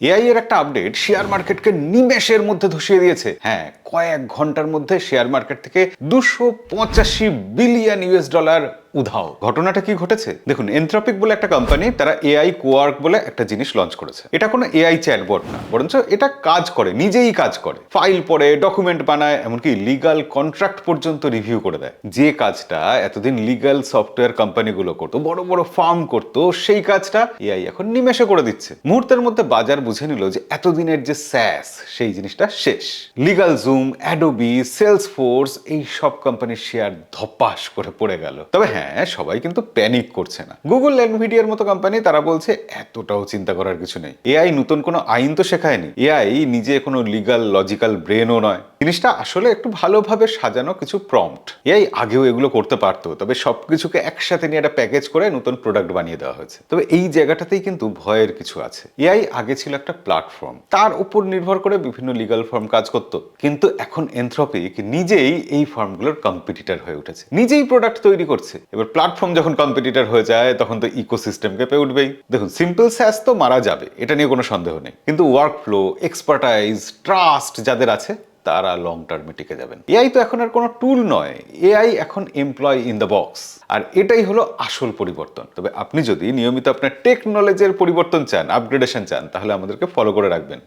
AI এর একটা update share মার্কেটকে নিমেষের মধ্যে ধসিয়ে দিয়েছে। হ্যাঁ, কয়েক ঘন্টার মধ্যে শেয়ার মার্কেট থেকে 285 বিলিয়ন ইউএস ডলার উধাও। ঘটনাটা কি ঘটেছে দেখুন। এনথ্রপিক বলে একটা কোম্পানি, তারা এআই কোয়ার্ক বলে একটা জিনিস লঞ্চ করেছে। এটা কোনো এআই চ্যাটবট না, বরঞ্চ এটা কাজ করে, নিজেই কাজ করে, ফাইল পড়ে, ডকুমেন্ট বানায়, এমনকি লিগাল কন্ট্রাক্ট পর্যন্ত রিভিউ করে দেয়। যে কাজটা এতদিন লিগাল সফটওয়্যার কোম্পানিগুলো করতো, বড় বড় ফার্ম করতো, সেই কাজটা এআই এখন নিমেষে করে দিচ্ছে। মুহূর্তের মধ্যে বাজার বুঝে নিল যে এতদিনের যে স্যাস, সেই জিনিসটা শেষ। লিগাল জুম, অ্যাডোবি, সেলসফোর্স, এই সব কোম্পানির শেয়ার ধপাস করে পড়ে গেল। তবে হ্যাঁ, সবাই কিন্তু প্যানিক করছে না। গুগল, এনভিডিয়ার মতো কোম্পানি তারা বলছে এতটাও চিন্তা করার কিছু নেই। এআই নতুন কোনো আইন তো শেখায়নি, এআই নিজে কোনো লিগাল লজিক্যাল ব্রেনও নয়। জিনিসটা আসলে একটু ভালোভাবে সাজানো কিছু প্রম্পট। এআই আগেও এগুলো করতে পারতো, তবে সবকিছুকে একসাথে নিয়ে একটা প্যাকেজ করে নতুন প্রোডাক্ট বানিয়ে দেওয়া হয়েছে। তবে এই জায়গাটাতেই কিন্তু ভয়ের কিছু আছে। এআই আগে ছিল একটা প্ল্যাটফর্ম, তার উপর নির্ভর করে বিভিন্ন লিগাল ফার্ম কাজ করত। কিন্তু এখন এনথ্রপিক নিজেই এই ফার্মগুলোর কম্পিটিটর হয়ে উঠেছে, নিজেই প্রোডাক্ট তৈরি করছে। এবার প্ল্যাটফর্ম যখন কম্পিটিটর হয়ে যায়, তখন তো ইকোসিস্টেম কেঁপে উঠবেই। দেখুন, সিম্পল স্যাস তো মারা যাবে, এটা নিয়ে কোনো সন্দেহ নেই, কিন্তু ওয়ার্কফ্লো, এক্সপার্টাইজ, ট্রাস্ট যাদের আছে, তারা লং টার্মে টিকে যাবেন। এআই তো এখন আর কোনো টুল নয়, এআই এখন এমপ্লয় ইন দ্য বক্স। আর এটাই হলো আসল পরিবর্তন। তবে আপনি যদি নিয়মিত আপনার টেক নলেজের পরিবর্তন চান, আপগ্রেডেশন চান, তাহলে আমাদেরকে ফলো করে রাখবেন।